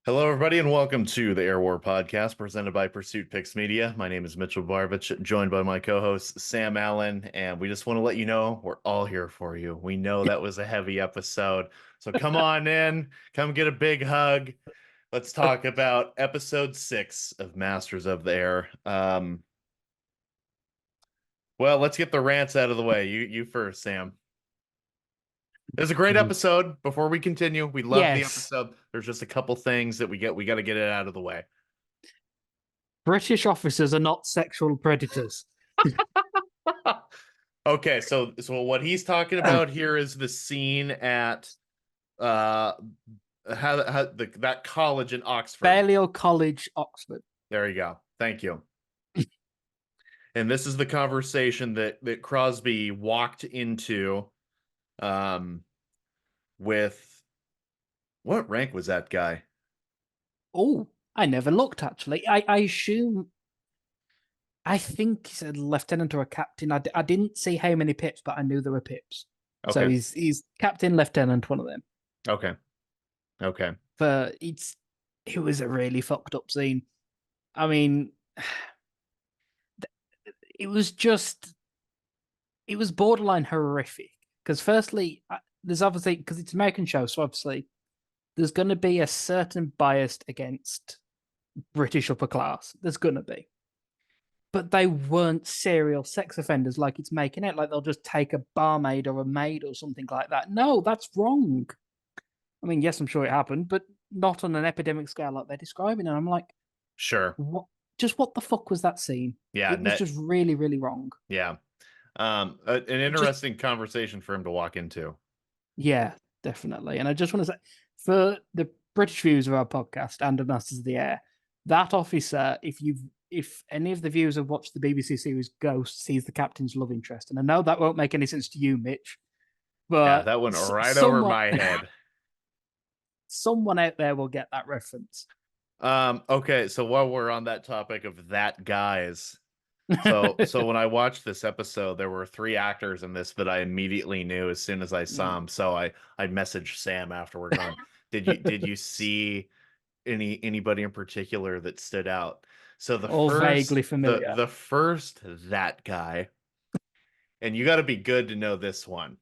Hello, everybody, and welcome to the Air War Podcast presented by Pursuit Picks Media. My name is Mitchell Barvich, joined by my co-host Sam Allen, and we just want to let you know we're all here for you. We know that was a heavy episode, so come on in, come get a big hug. Let's talk about episode 6 of Masters of the Air. Well, let's get the rants out of the way. You first, Sam. It was a great Mhm. episode. Before we continue, we loved the Yes, episode. There's just a couple things that we got to get it out of the way. British officers are not sexual predators. Okay, so what he's talking about here is the scene at uh that college in Oxford. Balliol College, Oxford. There you go. Thank you. And this is the conversation that Crosby walked into um with what rank was that guy? Oh, I never looked actually. I assume, I think he said lieutenant or a captain. I didn't see how many pips, but I knew there were pips. So Okay. he's captain, lieutenant, one of them. Okay. Okay. But it was a really fucked up scene. I mean, it was just it was borderline horrific. Because firstly, there's obviously, because it's an American show, so obviously there's going to be a certain bias against British upper class. There's going to be. But they weren't serial sex offenders like it's making it. Like they'll just take a barmaid or a maid or something like that. No, that's wrong. I mean, yes, I'm sure it happened, but not on an epidemic scale like they're describing. And I'm like, Sure. what? Just what the fuck was that scene? Yeah, It was net just really, really wrong. yeah. An Just, interesting conversation for him to walk into. yeah, definitely. And I just want to say, for the British viewers of our podcast and of Masters of the Air, that officer, if any of the viewers have watched the BBC series Ghosts, he's the captain's love interest. And I know that won't make any sense to you, Mitch, Yeah, but that went right over someone my head. someone out there will get that reference. Okay, so while we're on that topic of that guys, so when I watched this episode, there were 3 actors in this that I immediately knew as soon as I saw them. So I messaged Sam afterward going, did you see anybody in particular that stood out? So the All first vaguely familiar. the first that guy, and you got to be good to know this one.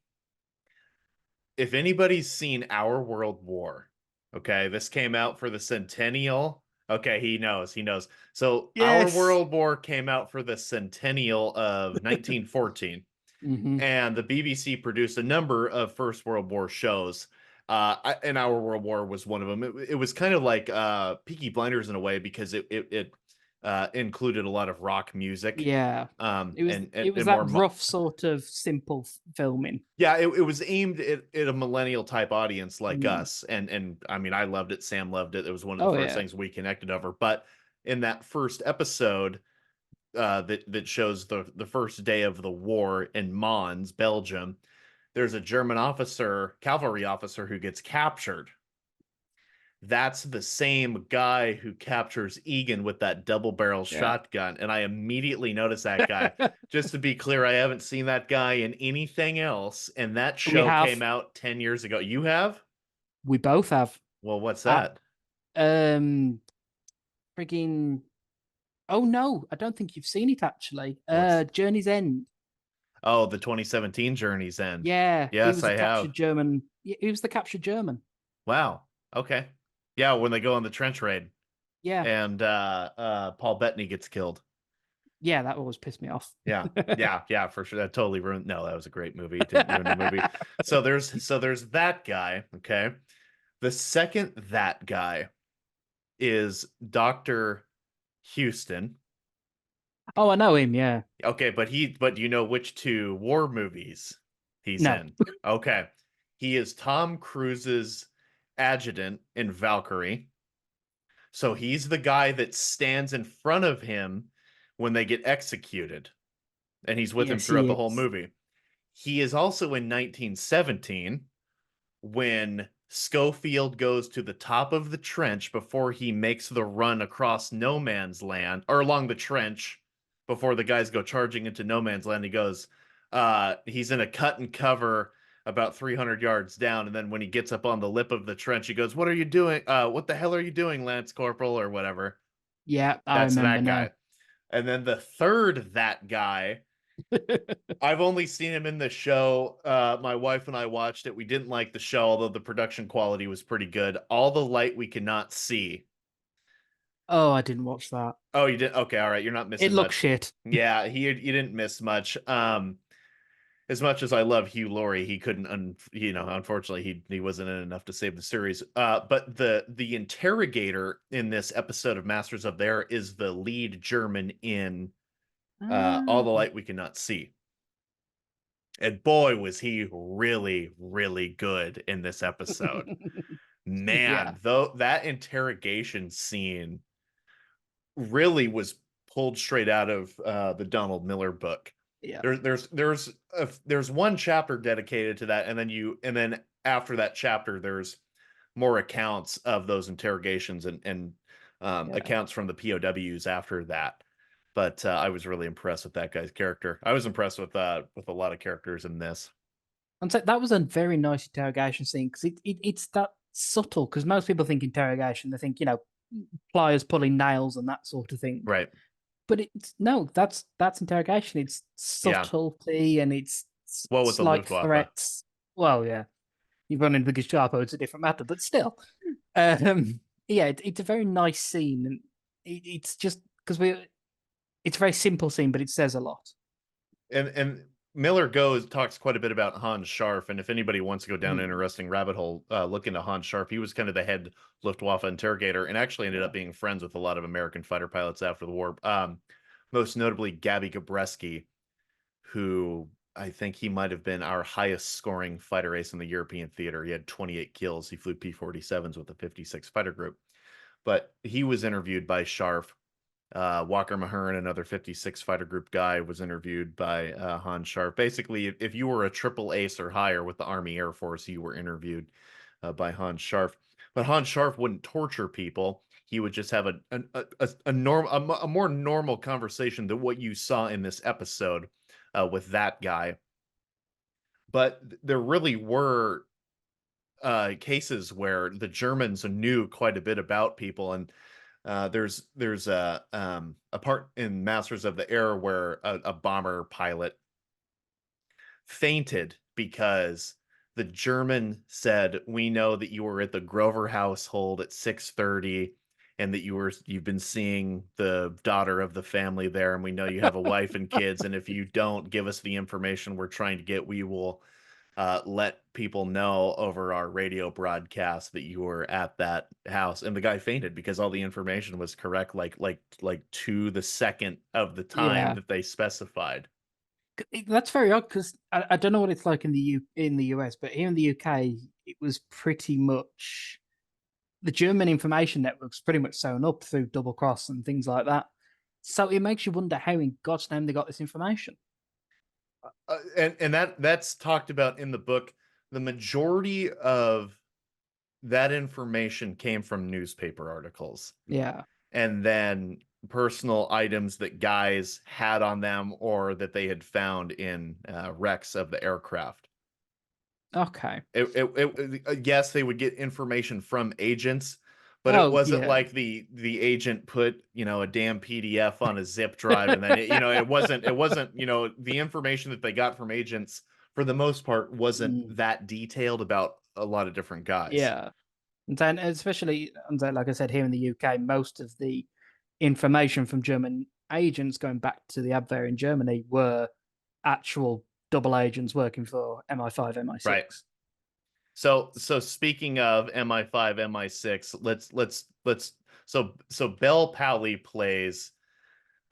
If anybody's seen Our World War, okay, this came out for the centennial. Okay, he knows, he knows. So Our Yes. World War came out for the centennial of 1914, Mm-hmm. and the BBC produced a number of First World War shows. And Our World War was one of them. It was kind of like Peaky Blinders in a way because it included a lot of rock music, Yeah. um, It was and and, it was and that more rough sort of simple filming. yeah, it was aimed at a millennial type audience like Mm. us. And I mean, I loved it. Sam loved it. It was one of the Oh first yeah. things we connected over. But in that first episode, that shows the first day of the war in Mons, Belgium, there's a German officer, cavalry officer, who gets captured. That's the same guy who captures Egan with that double barrel Yeah. shotgun. And I immediately noticed that guy. Just to be clear, I haven't seen that guy in anything else. And that We show came have. out 10 years ago. You have? We both have. Well, what's Uh, that? um Frigging, oh no, I don't think you've seen it actually. What's Journey's End. Oh, the 2017 Journey's End. Yeah, he Yes, was a I captured have. German. He was the captured German. Wow. Okay. Yeah, when they go on the trench raid Yeah. and Paul Bettany gets killed. Yeah, that always pissed me off. Yeah, yeah, for sure. That totally ruined. No, that was a great movie. It didn't ruin the movie. So there's that guy. Okay, the second that guy is Dr. Houston. Oh, I know him, yeah. Okay, but you know which 2 war movies he's No. in? Okay, he is Tom Cruise's adjutant in Valkyrie. So he's the guy that stands in front of him when they get executed, and he's with him Yes, throughout he the whole is. movie. He is also in 1917 when Schofield goes to the top of the trench before he makes the run across no man's land or along the trench before the guys go charging into no man's land. He goes, he's in a cut and cover about 300 yards down, and then when he gets up on the lip of the trench, he goes, "What are you doing? What the hell are you doing, Lance Corporal?" or whatever. Yeah, I That's remember that now. guy. And then the third that guy, I've only seen him in the show. My wife and I watched it. We didn't like the show, although the production quality was pretty good. All the light we cannot see. Oh, I didn't watch that. Oh, you did? Okay, all right. You're not It missing looks much. shit. Yeah, he you didn't miss much. As much as I love Hugh Laurie, he couldn't. Unfortunately, he wasn't in enough to save the series. But the interrogator in this episode of Masters of the Air is the lead German in All the Ah. Light We Cannot See. And boy, was he really, really good in this episode. Yeah, Man, though that interrogation scene really was pulled straight out of the Donald Miller book. yeah, There's one chapter dedicated to that, and then after that chapter, there's more accounts of those interrogations and yeah. accounts from the POWs after that. But I was really impressed with that guy's character. I was impressed with a lot of characters in this. And so that was a very nice interrogation scene because it's that subtle. Because most people think interrogation, they think pliers pulling nails and that sort of thing. Right. But it's no, that's interrogation. It's Yeah. subtlety and it's Well, with the slight Luftwaffe. threats. Well, yeah, you've run into the Gestapo, it's a different matter, but still, um, yeah, it's a very nice scene, and it's just because it's a very simple scene, but it says a lot. And Miller talks quite a bit about Hans Scharf, and if anybody wants to go down an Mm, interesting rabbit hole, look into Hans Scharf. He was kind of the head Luftwaffe interrogator, and actually ended yeah, up being friends with a lot of American fighter pilots after the war. Most notably Gabby Gabreski, who I think he might have been our highest scoring fighter ace in the European theater. He had 28 kills. He flew P-47s with a 56 fighter group. But he was interviewed by Scharf. Walker Mahern, another 56 fighter group guy, was interviewed by Hans Scharf. Basically, if you were a triple ace or higher with the Army Air Force, you were interviewed by Hans Scharf. But Hans Scharf wouldn't torture people. He would just have a more normal conversation than what you saw in this episode with that guy. But there really were cases where the Germans knew quite a bit about people, and there's a part in Masters of the Air where a bomber pilot fainted because the German said, "We know that you were at the Grover household at 6:30 and that you've been seeing the daughter of the family there, and we know you have a wife and kids, and if you don't give us the information we're trying to get, we will let people know over our radio broadcast that you were at that house." And the guy fainted because all the information was correct, like to the second of the time yeah. that they specified. That's very odd because I don't know what it's like in in the US, but here in the UK, it was pretty much the German information network's pretty much sewn up through double cross and things like that. So it makes you wonder how in God's name they got this information. And that's talked about in the book. The majority of that information came from newspaper articles, Yeah. and then personal items that guys had on them or that they had found in wrecks of the aircraft. Okay. Yes, they would get information from agents, but it Oh wasn't yeah. like the agent put a damn PDF on a zip drive, and then it wasn't the information that they got from agents for the most part wasn't Mm, that detailed about a lot of different guys. yeah. And then especially and then, like I said, here in the UK, most of the information from German agents going back to the Abwehr in Germany were actual double agents working for MI5, Right. MI6. So speaking of MI5, MI6, so Bell Powley plays.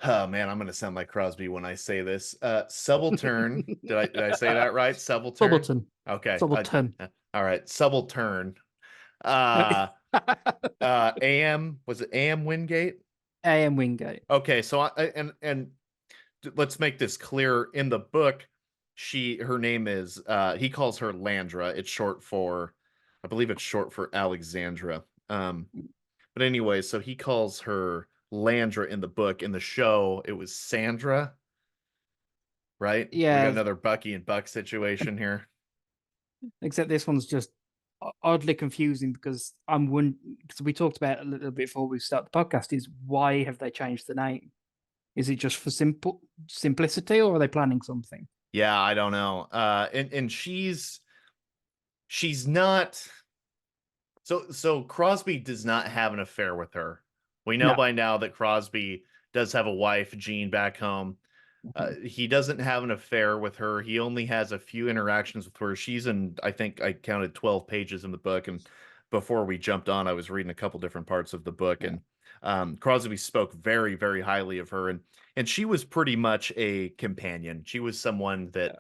Oh man, I'm gonna sound like Crosby when I say this. Subaltern. Did I say that right? Subaltern. Subaltern. Okay. Subaltern. All right. Subaltern. Uh AM, was it AM Wingate? AM Wingate. Okay, so and let's make this clear. In the book, her name is he calls her Landra. It's short for, I believe it's short for Alexandra. But anyway, so he calls her Landra in the book. In the show, it was Sandra, right? We got Yeah, another Bucky and Buck situation here. Except this one's just oddly confusing because because we talked about it a little bit before we start the podcast is why have they changed the name? Is it just for simplicity or are they planning something? Yeah, I don't know. And she's not. So Crosby does not have an affair with her. We know No. by now that Crosby does have a wife, Jean, back home. Mhm. He doesn't have an affair with her. He only has a few interactions with her. She's in, I think I counted 12 pages in the book. And before we jumped on, I was reading a couple different parts of the book. Yeah. And Crosby spoke very, very highly of her. And she was pretty much a companion. She was someone that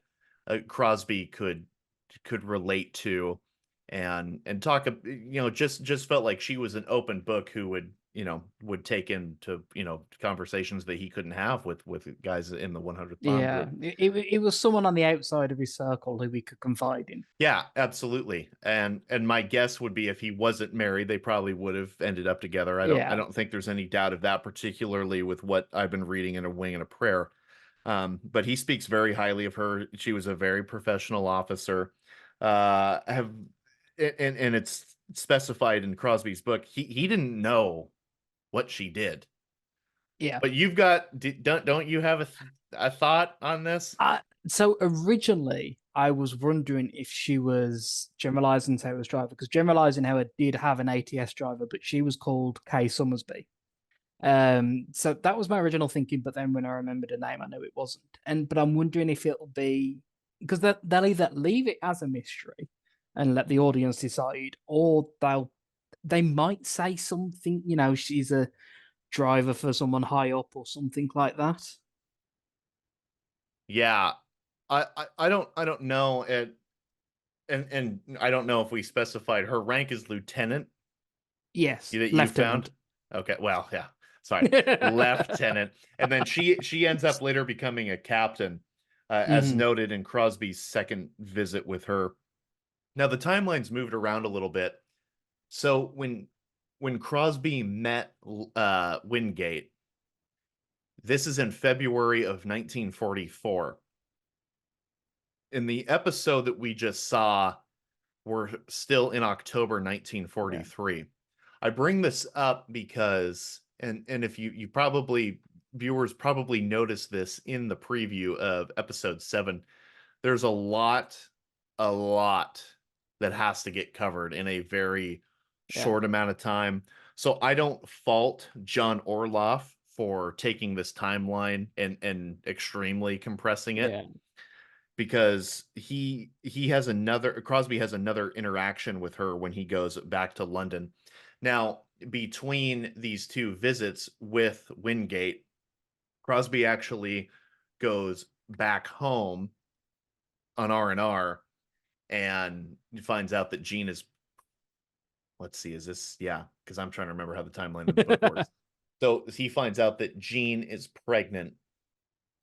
Yeah. Crosby could relate to and talk, just felt like she was an open book who would take into, conversations that he couldn't have with guys in the 100th bomb Yeah. group. It was someone on the outside of his circle who we could confide in. Yeah, absolutely. And my guess would be if he wasn't married, they probably would have ended up together. I Yeah. don't think there's any doubt of that, particularly with what I've been reading in A Wing and a Prayer. But he speaks very highly of her. She was a very professional officer. Have and it's specified in Crosby's book. He didn't know what she did. Yeah. But don't you have a thought on this? So originally, I was wondering if she was Gemma Eisenhower's driver because Gemma Eisenhower did have an ATS driver, but she was called Kay Summersby. So that was my original thinking, but then when I remembered her name, I knew it wasn't. But I'm wondering if it'll be because they'll either leave it as a mystery and let the audience decide, or they might say something, she's a driver for someone high up or something like that. Yeah. I don't know. And I don't know if we specified her rank is lieutenant Yes, that you found. lieutenant. Okay, well, yeah. Sorry. Lieutenant. And then she ends up later becoming a captain, as Hmm. noted in Crosby's second visit with her. Now the timeline's moved around a little bit. So when Crosby met Wingate, this is in February of 1944. In the episode that we just saw, we're still in October Yeah. 1943. I bring this up because, and if you probably, viewers probably noticed this in the preview of episode 7, there's a lot that has to get covered in a very Yeah. short amount of time. So I don't fault John Orloff for taking this timeline and extremely compressing it, Yeah. because he has another Crosby has another interaction with her when he goes back to London. Now, between these two visits with Wingate, Crosby actually goes back home on R&R and finds out that Jean is, let's see, is this, yeah, because I'm trying to remember how the timeline of the book works. So he finds out that Jean is pregnant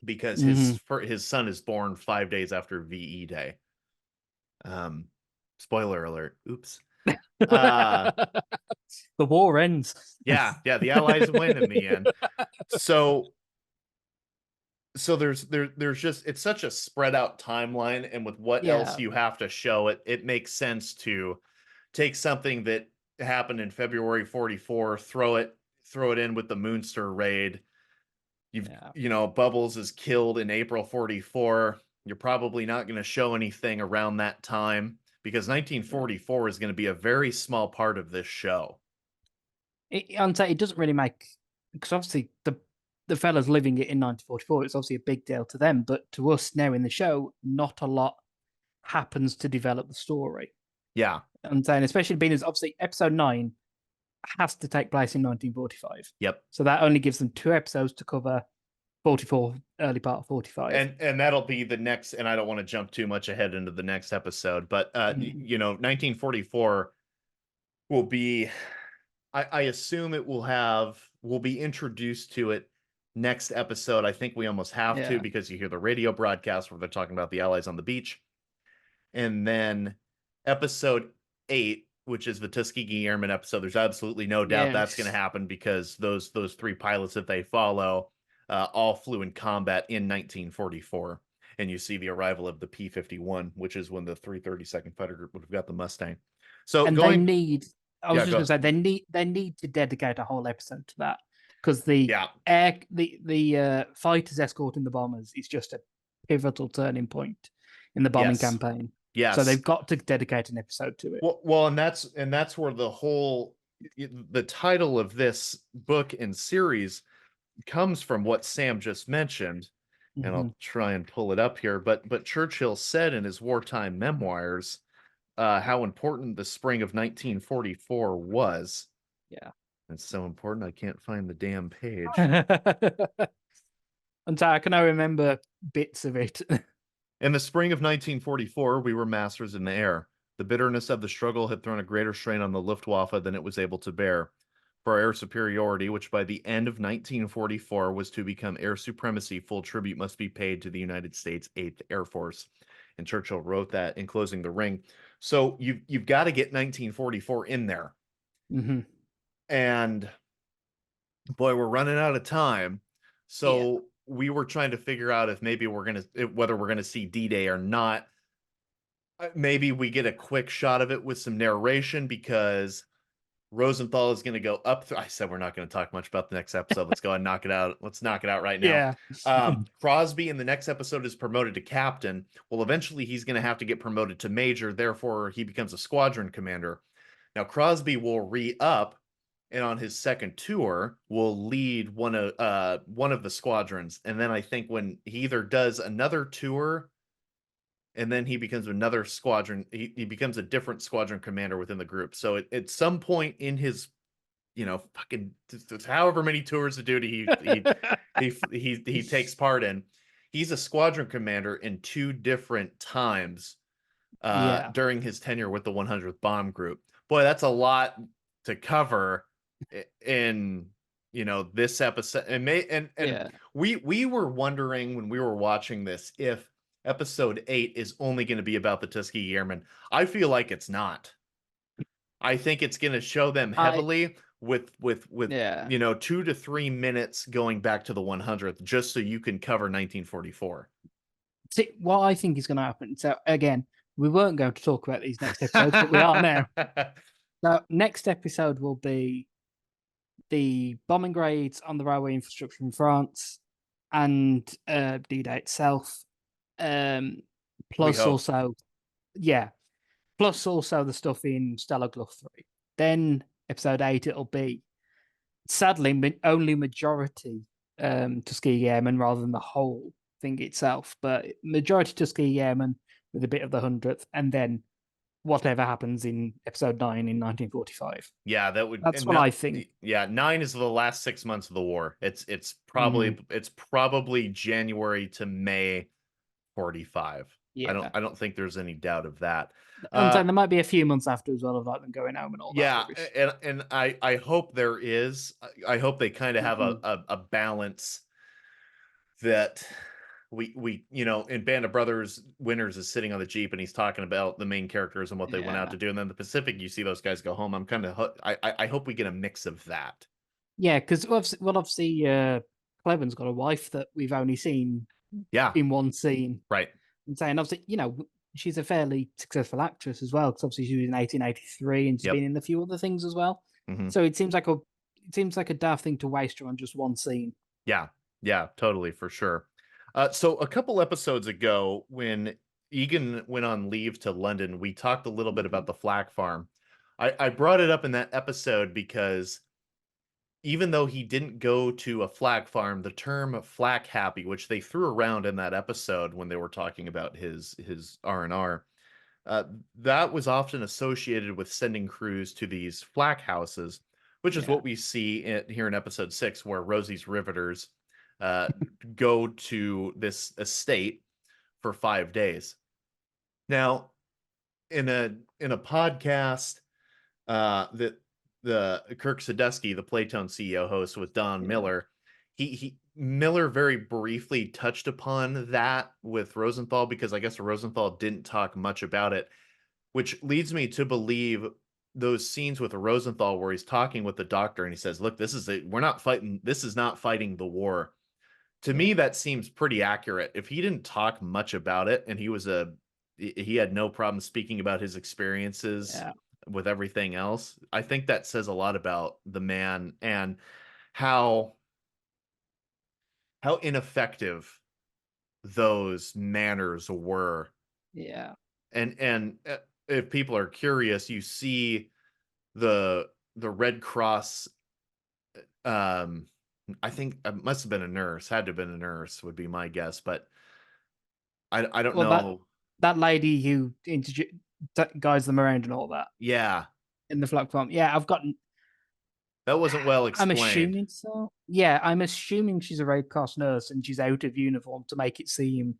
because Hmm. his son is born 5 days after VE Day. Um, Spoiler alert. Oops. Uh, The war ends. yeah, the Allies win in the end. So there's just, it's such a spread out timeline, and with what else Yeah. you have to show it, it makes sense to take something that happened in February 44, throw it in with the Moonster raid. Yeah. Bubbles is killed in April 44. You're probably not going to show anything around that time because Yeah. 1944 is going to be a very small part of this show. And so it doesn't really make because obviously the fellas living it in 1944, it's obviously a big deal to them, but to us now in the show, not a lot happens to develop the story. Yeah. I'm saying, especially being as obviously episode 9 has to take place in 1945. Yep. So that only gives them 2 episodes to cover 44, early part of 45. And that'll be the next, and I don't want to jump too much ahead into the next episode, but Mhm. 1944 will be, I assume it we'll be introduced to it next episode. I think we almost have to, Yeah. because you hear the radio broadcast where they're talking about the Allies on the beach. And then episode 8, which is the Tuskegee Airmen episode, there's absolutely no doubt that's going to Yes. happen because those three pilots that they follow all flew in combat in 1944. and you see the arrival of the P-51, which is when the 332nd Fighter Group would have got the Mustang. So And they going, need. I was yeah, just going go, to say they need to dedicate a whole episode to that because the yeah, air the fighters escorting the bombers is just a pivotal turning point in the bombing yes, campaign. So yes. they've got to dedicate an episode to it. Well, and that's where the title of this book and series comes from what Sam just mentioned, and Hmm. I'll try and pull it up here. But Churchill said in his wartime memoirs how important the spring of 1944 was. Yeah. It's so important I can't find the damn page. And so I can only remember bits of it. In the spring of 1944, we were masters in the air. The bitterness of the struggle had thrown a greater strain on the Luftwaffe than it was able to bear. For air superiority, which by the end of 1944 was to become air supremacy, full tribute must be paid to the United States 8th Air Force. And Churchill wrote that in closing the ring. So you've got to get 1944 in there. Hmm. And boy, we're running out of time. Yeah. So we were trying to figure out if maybe whether we're gonna see D-Day or not. Maybe we get a quick shot of it with some narration because Rosenthal is going to go up through. I said we're not going to talk much about the next episode. Let's go and knock it out. Let's knock it out right now. Yeah. Crosby in the next episode is promoted to captain. Well, eventually he's going to have to get promoted to major. Therefore, he becomes a squadron commander. Now, Crosby will re-up, and on his second tour, will lead one of the squadrons. And then I think when he either does another tour and then he becomes another squadron. He becomes a different squadron commander within the group. So at some point in his, fucking however many tours of duty he takes part in, he's a squadron commander in two different times Yeah. during his tenure with the 100th Bomb Group. Boy, that's a lot to cover in this episode. And Yeah. we were wondering when we were watching this if episode 8 is only going to be about the Tuskegee Airmen. I feel like it's not. I think it's going to show them I heavily with yeah. 2 to 3 minutes going back to the 100th just so you can cover 1944. See, what I think is going to happen. So again, we weren't going to talk about these next episodes, but we are now. So next episode will be the bombing raids on the railway infrastructure in France and D-Day itself. We Plus hope. also, yeah, plus also the stuff in Stellar Gluff 3. Then episode 8, it'll be sadly only majority Tuskegee Airmen rather than the whole thing itself, but majority Tuskegee Airmen with a bit of the 100th, and then whatever happens in episode 9 in 1945. Yeah, that would That's and what no, I think. yeah, 9 is the last 6 months of the war. It's Mm, probably January to May 45. I don't yeah. I don't think there's any doubt of that. And Uh then there might be a few months after as well of like them going home and all that yeah, rubbish. and I hope there is. I hope they kind of have a, Hmm. a balance that we in Band of Brothers, Winters is sitting on the Jeep and he's talking about the main characters and what they went out Yeah. to do, and then the Pacific you see those guys go home. I'm kind of I hope we get a mix of that. Yeah, because obviously Cleven's got a wife that we've only seen Yeah, in one scene. right. And saying obviously, she's a fairly successful actress as well, because obviously she was in 1883 and she's Yep. been in a few other things as well. Hmm. So it seems like a daft thing to waste her on just one scene. Yeah, yeah, totally, for sure. So a couple episodes ago, when Egan went on leave to London, we talked a little bit about the flax farm. I brought it up in that episode because even though he didn't go to a flag farm, the term "flack happy," which they threw around in that episode when they were talking about his R&R, uh, that was often associated with sending crews to these flak houses, which is Yeah. what we see here in episode 6, where Rosie's riveters uh, go to this estate for 5 days. Now, in a podcast that the Kirk Sadusky, the Playtone CEO host with Don Yeah. Miller, he Miller very briefly touched upon that with Rosenthal because I guess Rosenthal didn't talk much about it, which leads me to believe those scenes with Rosenthal where he's talking with the doctor and he says, "Look, this is we're not fighting. This is not fighting the war. To Yeah, me, that seems pretty accurate. If he didn't talk much about it and he had no problem speaking about his experiences yeah, with everything else, I think that says a lot about the man and how ineffective those manners were. yeah. And if people are curious, you see the Red Cross, um I think it must have been a nurse, had to have been a nurse would be my guess, but I don't Well, that know. that lady who guides them around and all that Yeah, in the flag farm. Yeah, I've gotten. that wasn't well I'm explained. assuming so. Yeah, I'm assuming she's a Red Cross nurse and she's out of uniform to make it seem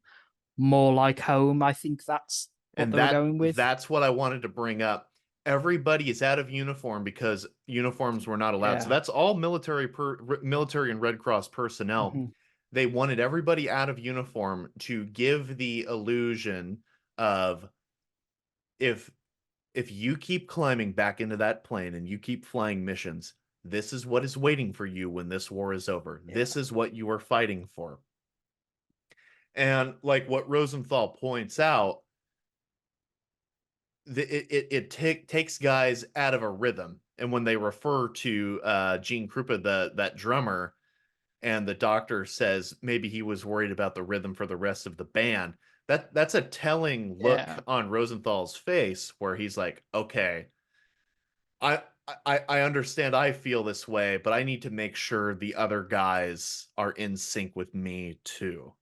more like home. I think that's what And they were going with. that's what I wanted to bring up. Everybody is out of uniform because uniforms were not allowed. So Yeah. that's all military and Red Cross personnel. Hmm. They wanted everybody out of uniform to give the illusion of, if you keep climbing back into that plane and you keep flying missions, this is what is waiting for you when this war is over. Yeah. This is what you are fighting for. And like what Rosenthal points out, takes guys out of a rhythm. And when they refer to Gene Krupa, that drummer, and the doctor says maybe he was worried about the rhythm for the rest of the band, that's a telling look Yeah. on Rosenthal's face where he's like, okay, I understand I feel this way, but I need to make sure the other guys are in sync with me too.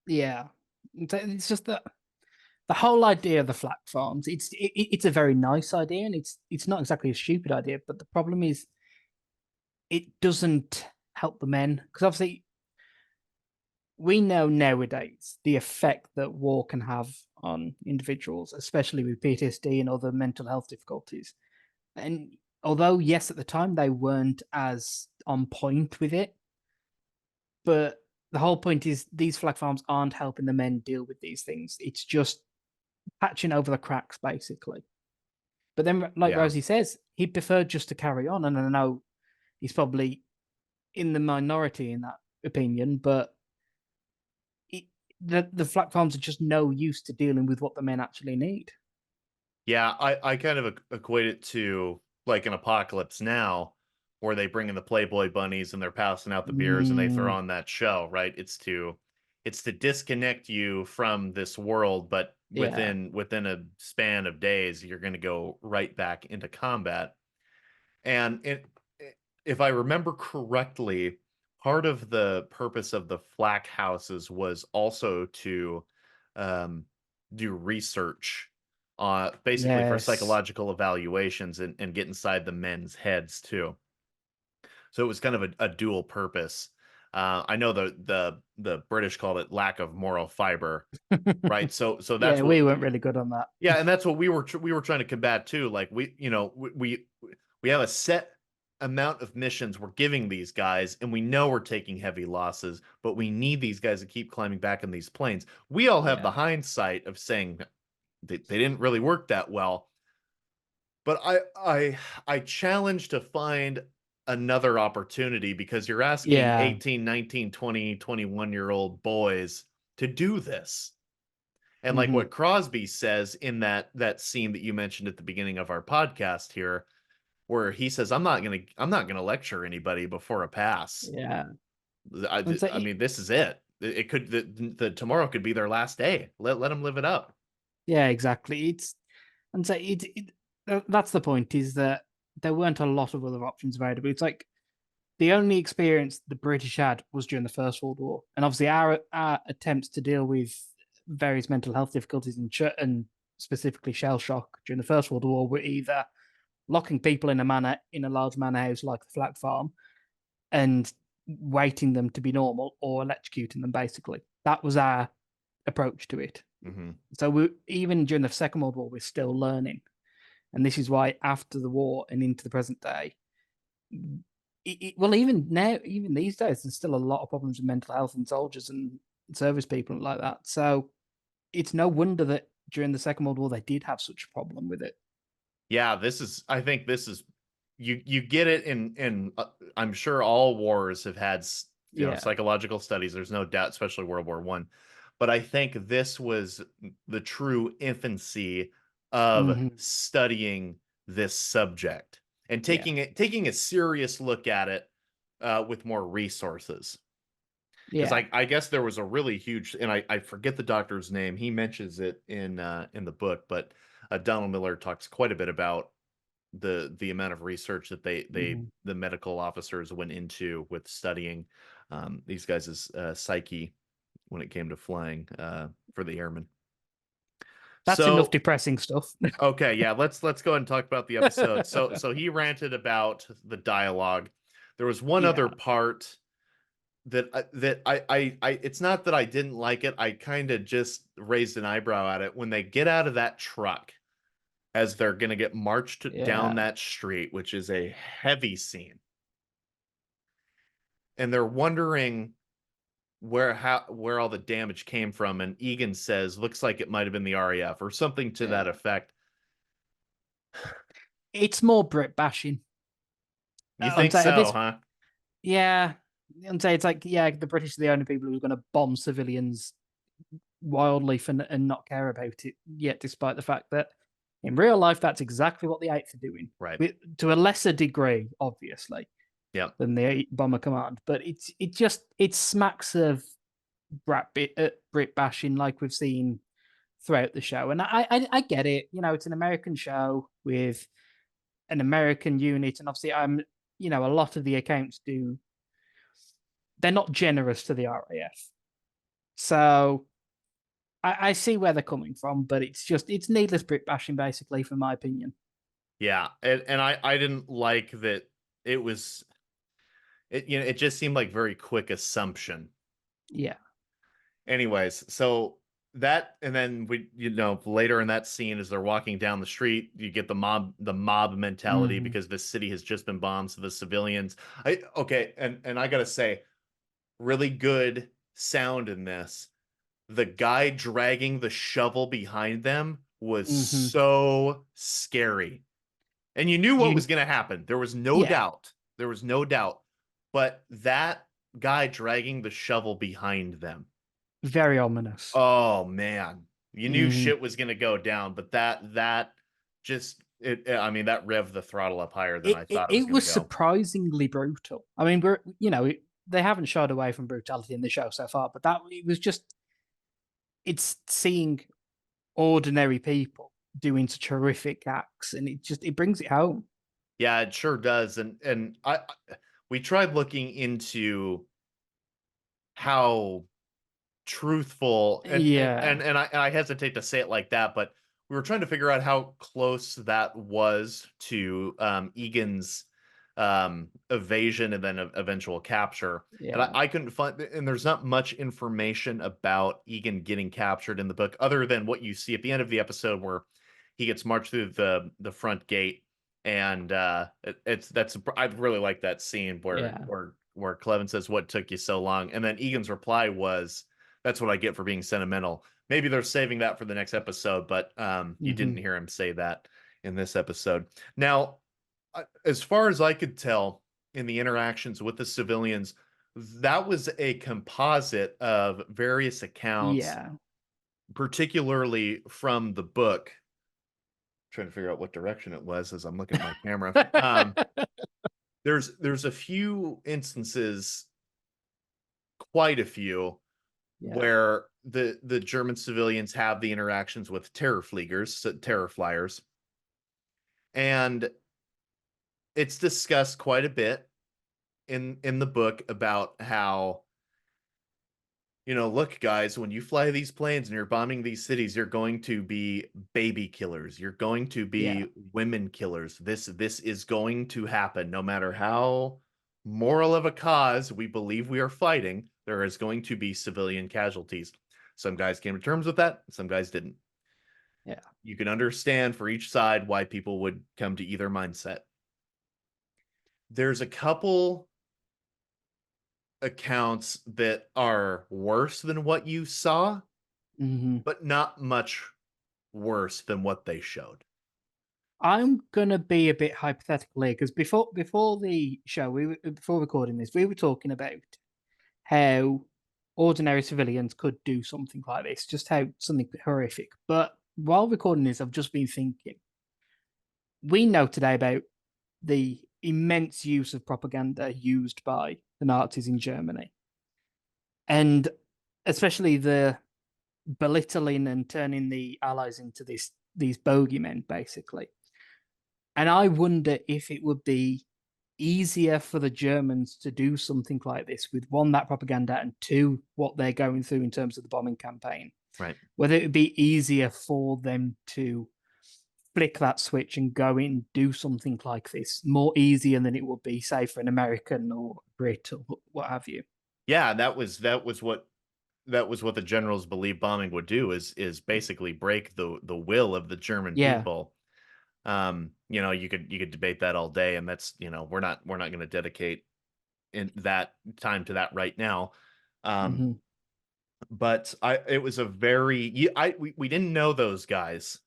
Yeah. It's just that the whole idea of the flat farms, it's a very nice idea and it's not exactly a stupid idea, but the problem is it doesn't help the men because obviously we know nowadays the effect that war can have on individuals, especially with PTSD and other mental health difficulties. And although, yes, at the time they weren't as on point with it, but the whole point is these flag farms aren't helping the men deal with these things. It's just patching over the cracks, basically. But then, like Yeah. Rosie says, he preferred just to carry on. And I know he's probably in the minority in that opinion, but it, the flag farms are just no use to dealing with what the men actually need. Yeah, I kind of equate it to like an Apocalypse Now, where they bring in the Playboy bunnies and they're passing out the beers and they throw Mm, on that show, right? It's to disconnect you from this world, but yeah. within a span of days, you're going to go right back into combat. And if I remember correctly, part of the purpose of the flak houses was also to um, do research, basically for Yes. psychological evaluations and get inside the men's heads too. So it was kind of a dual purpose. I know the British called it lack of moral fiber, right? So Yeah, that's what. we weren't really good on that. Yeah, and that's what we were trying to combat too. Like we have a set amount of missions we're giving these guys, and we know we're taking heavy losses, but we need these guys to keep climbing back in these planes. We all have the Yeah. hindsight of saying they didn't really work that well, but I challenge to find another opportunity because you're asking Yeah. 18, 19, 20, 21-year-old boys to do this. And like Hmm. what Crosby says in that scene that you mentioned at the beginning of our podcast here, where he says, I'm not gonna lecture anybody before a pass. Yeah. I, And so I mean, this is it. It could the tomorrow could be their last day. Let them live it up. yeah, exactly. It's and so that's the point is that there weren't a lot of other options available. It's like the only experience the British had was during the First World War, and obviously our attempts to deal with various mental health difficulties and specifically shell shock during the First World War were either locking people in a large manor house like the Flag Farm and waiting them to be normal or electrocuting them. Basically, that was our approach to it. Hmm. So even during the Second World War, we're still learning, and this is why after the war and into the present day, well, even now, even these days, there's still a lot of problems with mental health in soldiers and service people and like that. So it's no wonder that during the Second World War they did have such a problem with it. Yeah, I think this is, you get it in I'm sure all wars have had Yeah. psychological studies. There's no doubt, especially World War One. But I think this was the true infancy of Hmm. studying this subject and Yeah. taking a serious look at it with more resources. Because Yeah. I guess there was a really huge, and I forget the doctor's name. He mentions it in the book, but Donald Miller talks quite a bit about the amount of research that Hmm. the medical officers went into with studying these guys' psyche when it came to flying for the airmen. That's enough So depressing stuff. okay, yeah, let's go ahead and talk about the episode. So he ranted about the dialogue. There was one other Yeah. part that I it's not that I didn't like it. I kind of just raised an eyebrow at it when they get out of that truck as they're going to get marched down Yeah. that street, which is a heavy scene. And they're wondering where all the damage came from, and Egan says looks like it might have been the RAF or something to that Yeah. effect. It's more Brit bashing. You I'm think saying at so, this, huh? yeah. I'm saying it's like, yeah, the British are the only people who are going to bomb civilians wildly for and not care about it. Yet, despite the fact that in real life, that's exactly what the Eighth are doing, Right. to a lesser degree, obviously, Yep. than the Bomber Command. But it smacks of Brit bashing like we've seen throughout the show, and I get it. You know, it's an American show with an American unit, and obviously, a lot of the accounts do they're not generous to the RAF, so I see where they're coming from, but it's needless Brit bashing, basically, from my opinion. Yeah. And I didn't like that it was it just seemed like very quick assumption. Yeah. Anyways, so that and then we later in that scene as they're walking down the street, you get the mob mentality Hmm. because this city has just been bombed, so the civilians I okay, and I gotta say, really good sound in this. The guy dragging the shovel behind them was Hmm. so scary. And you knew what was You, going to happen. There was no yeah, doubt. There was no doubt. But that guy dragging the shovel behind them. very ominous. Oh man. You knew Hmm. shit was going to go down, but that just I mean that revved the throttle up higher than I thought it was It going to was go. surprisingly brutal. I mean, they haven't shied away from brutality in the show so far, but that it was just it's seeing ordinary people doing such horrific acts, and it brings it home. Yeah, it sure does. And we tried looking into how truthful Yeah. and I hesitate to say it like that, but we were trying to figure out how close that was to Egan's evasion and then eventual capture. And Yeah. I couldn't find, and there's not much information about Egan getting captured in the book other than what you see at the end of the episode where he gets marched through the front gate. And it's that's I really like that scene Yeah. where Clevin says, "What took you so long?" And then Egan's reply was, "That's what I get for being sentimental." Maybe they're saving that for the next episode, but you didn't Hmm. hear him say that in this episode. Now, as far as I could tell in the interactions with the civilians, that was a composite of various accounts, Yeah. particularly from the book. Trying to figure out what direction it was as I'm looking at my camera. There's a few instances, quite a few, Yeah. where the German civilians have the interactions with terror flyers, and it's discussed quite a bit in the book about how look guys, when you fly these planes and you're bombing these cities, you're going to be baby killers, you're going to Yeah. be women killers. This is going to happen no matter how moral of a cause we believe we are fighting. There is going to be civilian casualties. Some guys came to terms with that, some guys didn't. Yeah. You can understand for each side why people would come to either mindset. There's a couple accounts that are worse than what you saw, Hmm. but not much worse than what they showed. I'm gonna be a bit hypothetical here because before the show, before recording this, we were talking about how ordinary civilians could do something like this, just how something horrific. But while recording this, I've just been thinking, we know today about the immense use of propaganda used by the Nazis in Germany, and especially the belittling and turning the Allies into these bogeymen, basically. And I wonder if it would be easier for the Germans to do something like this with one, that propaganda, and two, what they're going through in terms of the bombing campaign. Right. Whether it would be easier for them to flick that switch and go in and do something like this more easier than it would be, say, for an American or Brit or what have you. Yeah, that was what the generals believed bombing would do is basically break the will of the German Yeah. people. You could debate that all day, and that's we're not going to dedicate in that time to that right now. Um, Mm-hmm. but it was a very we didn't know those guys,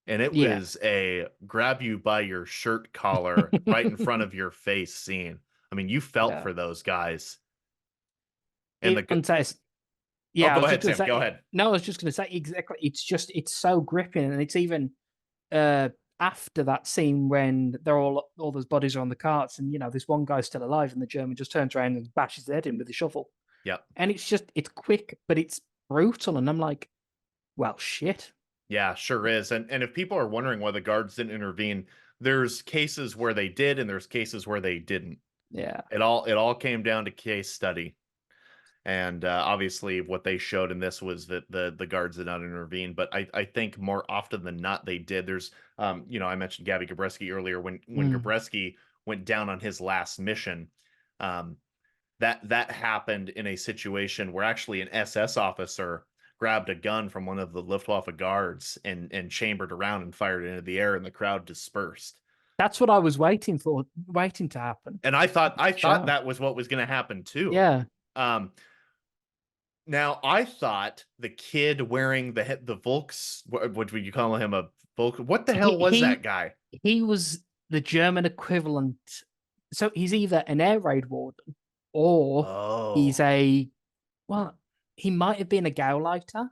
and it Yeah. was a grab you by your shirt collar right in front of your face scene. I mean, you felt Yeah. for those guys, and It unsays. oh, Yeah, I go was just ahead, going to Sam, go say. ahead. No, I was just going to say exactly. It's so gripping, and it's even uh after that scene when they're all those bodies are on the carts, and this one guy's still alive, and the German just turns around and bashes his head in with a shovel, Yep. and it's quick, but it's brutal, and I'm like, well, shit. Yeah, sure is. And if people are wondering why the guards didn't intervene, there's cases where they did and there's cases where they didn't. Yeah. It all came down to case study. And obviously what they showed in this was that the guards did not intervene, but I think more often than not they did. There's I mentioned Gabby Gabreski earlier when Mm. Gabreski went down on his last mission. Um, that happened in a situation where actually an SS officer grabbed a gun from one of the Luftwaffe guards and chambered around and fired it into the air, and the crowd dispersed. That's what I was waiting to happen. And I thought Show. that was what was going to happen too. Yeah. Um, Now I thought the kid wearing the Volks, what would you call him, a Volk? What the He hell was that he guy? he was the German equivalent. So he's either an air raid warden or he's Oh, a well, he might have been a Gauleiter.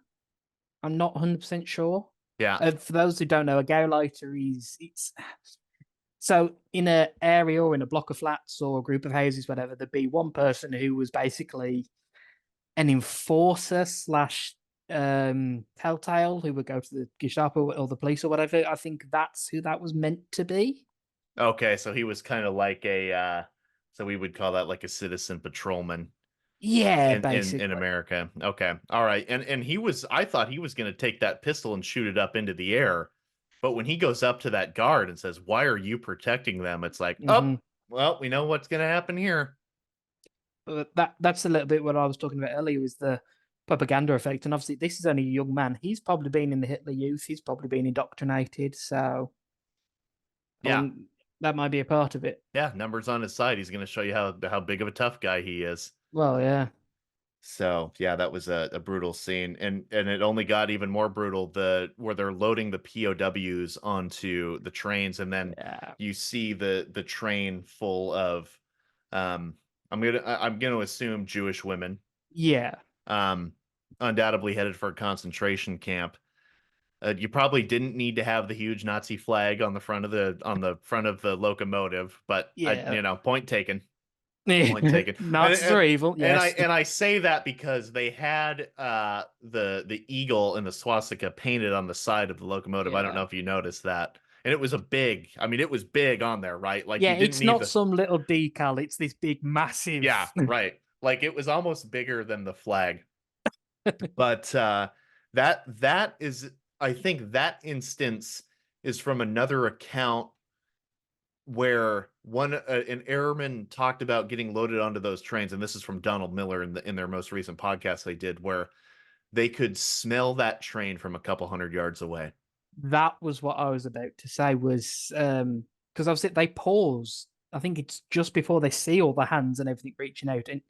I'm not 100% sure. yeah. For those who don't know, a Gauleiter is it's so in an area or in a block of flats or a group of houses, whatever, there'd be one person who was basically an enforcer slash telltale who would go to the Gestapo or the police or whatever. I think that's who that was meant to be. Okay, so he was kind of like so we would call that like a citizen patrolman Yeah, in basically. America. Okay. All right. And I thought he was going to take that pistol and shoot it up into the air. But when he goes up to that guard and says, "Why are you protecting them?" It's like, "Oh, Hmm. well, we know what's going to happen here." But that's a little bit what I was talking about earlier was the propaganda effect. And obviously, this is only a young man. He's probably been in the Hitler Youth. He's probably been indoctrinated. So I Yeah. wouldn't, that might be a part of it. Yeah, numbers on his side. He's going to show you how big of a tough guy he is. Well, yeah. So yeah, that was a brutal scene, and it only got even more brutal where they're loading the POWs onto the trains, and then Yeah. you see the train full of um I'm gonna assume Jewish women, Yeah. um undoubtedly headed for a concentration camp. You probably didn't need to have the huge Nazi flag on the front of the locomotive, but Yeah. point taken. Point taken. And Nazis are and evil. and I Yes. and I say that because they had the eagle and the swastika painted on the side of the locomotive. I don't know Yeah. if you noticed that. And it was it was big on there, right? Like Yeah, you didn't it's need not the some little decal. It's this big, massive. yeah, right. Like it was almost bigger than the flag. But that is I think that instance is from another account where an airman talked about getting loaded onto those trains, and this is from Donald Miller in their most recent podcast they did, where they could smell that train from a couple hundred yards away. That was what I was about to say. Was because obviously they pause. I think it's just before they see all the hands and everything reaching out, and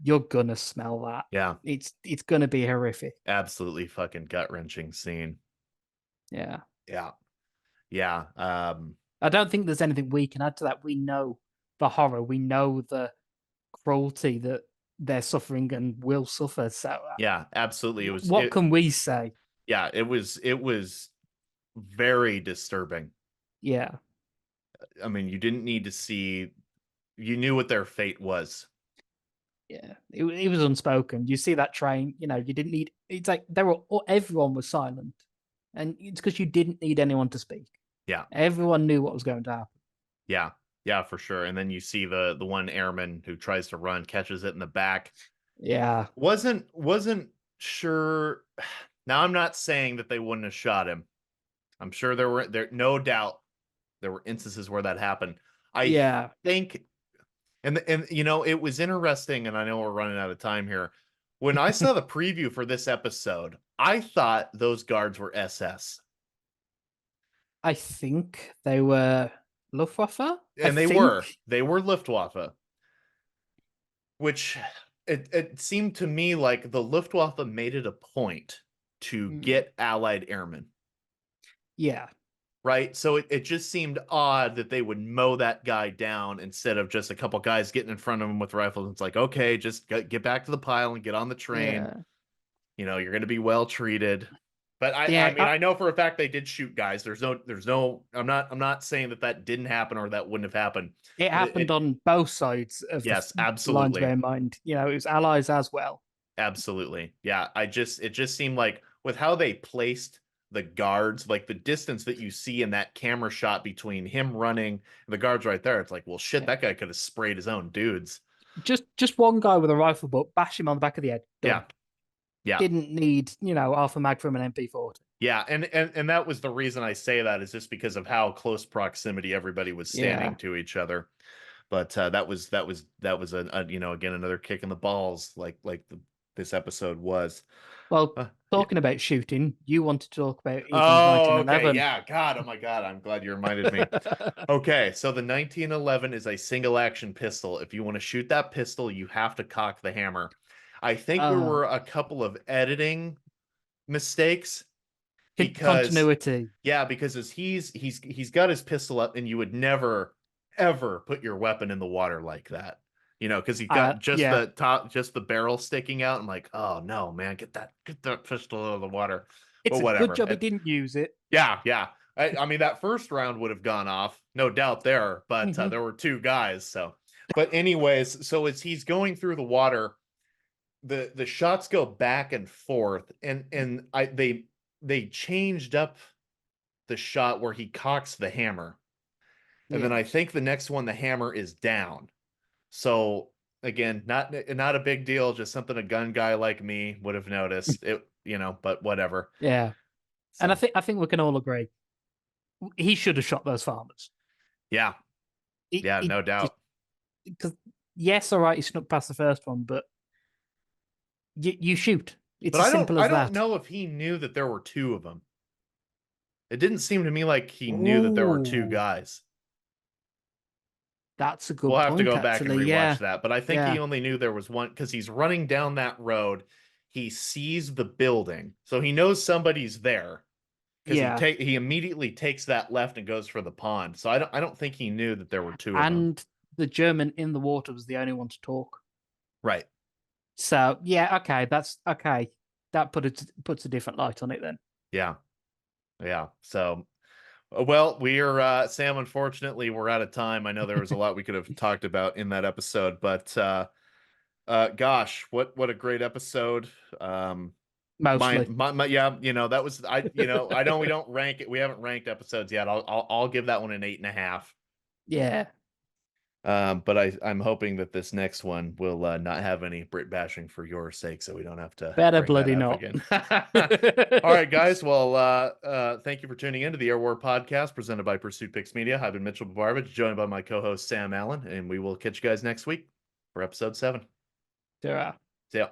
you're gonna smell that. Yeah, It's gonna be horrific. absolutely fucking gut wrenching scene. Yeah. Yeah, yeah, I don't think there's anything we can add to that. We know the horror. We know the cruelty that they're suffering and will suffer. So, Yeah, absolutely. what can we say? Yeah, it was very disturbing. Yeah, I mean, you didn't need to see, you knew what their fate was. yeah, it was unspoken. You see that train, you didn't need. It's like everyone was silent, and it's because you didn't need anyone to speak. Yeah. Everyone knew what was going to happen. Yeah. Yeah, for sure. And then you see the one airman who tries to run, catches it in the back. Yeah, Wasn't sure. Now I'm not saying that they wouldn't have shot him. I'm sure there no doubt there were instances where that happened. I yeah. think, and it was interesting, and I know we're running out of time here. When I saw the preview for this episode, I thought those guards were SS. I think they were Luftwaffe. I And they think. were. They were Luftwaffe, which it seemed to me like the Luftwaffe made it a point to Mm, get Allied airmen, yeah, right? So it just seemed odd that they would mow that guy down instead of just a couple guys getting in front of him with rifles. It's like, okay, just get back to the pile and get on the train. yeah, You're going to be well treated. But I yeah. mean, I know for a fact they did shoot guys. There's no. I'm not saying that didn't happen or that wouldn't have happened. It happened It on both sides of the yes, lines of absolutely. our mind. It was allies as well. Absolutely. Yeah, it just seemed like with how they placed the guards, like the distance that you see in that camera shot between him running and the guards right there, it's like, well, shit, Yeah. that guy could have sprayed his own dudes. Just one guy with a rifle butt, bash him on the back of the head. Yeah. Done. Yeah. Didn't need, half a mag from an MP40. Yeah, and that was the reason I say that is just because of how close proximity everybody was standing Yeah. to each other. But that was again another kick in the balls this episode was. Well, Yeah. talking about shooting, you wanted to talk about Egan's Oh, okay. 1911. Yeah. God. Oh my God. I'm glad you reminded me. Okay. So the 1911 is a single action pistol. If you want to shoot that pistol, you have to cock the hammer. I think there uh, were a couple of editing mistakes because continuity. yeah, because as he's got his pistol up and you would never ever put your weapon in the water like that. Because he got just Yeah, the top, just the barrel sticking out. I'm like, oh no, man, get that pistol out of the water. it's But a good whatever. job he didn't use it. Yeah, yeah. I mean, that first round would have gone off, no doubt there, but Mhm. there were two guys. So, but anyways, so as he's going through the water, the shots go back and forth, and they changed up the shot where he cocks the hammer, and then Yeah, I think the next one the hammer is down. So again, not a big deal, just something a gun guy like me would have noticed. But whatever. yeah. And I So think I think we can all agree he should have shot those farmers. yeah, yeah, It no just doubt. because yes, all right, he snuck past the first one, but you shoot. It's But as I don't simple I as don't that. know if he knew that there were two of them. It didn't seem to me like he knew that there were two Oh, guys. that's a We'll good have to point, go back and actually. rewatch Yeah, that, but I think he yeah, only knew there was one because he's running down that road. He sees the building, so he knows somebody's there because yeah. he immediately takes that left and goes for the pond. So I don't think he knew that there were two of them. And the German in the water was the only one to talk. Right. So yeah, okay, that's okay. That puts a different light on it then. Yeah. Yeah. So well, we're Sam, unfortunately, we're out of time. I know there was a lot we could have talked about in that episode, but gosh, what a great episode. Mostly. Yeah, that was I know we don't rank it. We haven't ranked episodes yet. I'll give that one an 8.5. Yeah. But I'm hoping that this next one will not have any Brit bashing for your sake, so we don't have to Better bring that bloody up not. again. All right, guys. Well, thank you for tuning in to the Air War podcast presented by Pursuit Picks Media. I've been Mitchell Barbage, joined by my co-host Sam Allen, and we will catch you guys next week for episode 7. There are. See ya.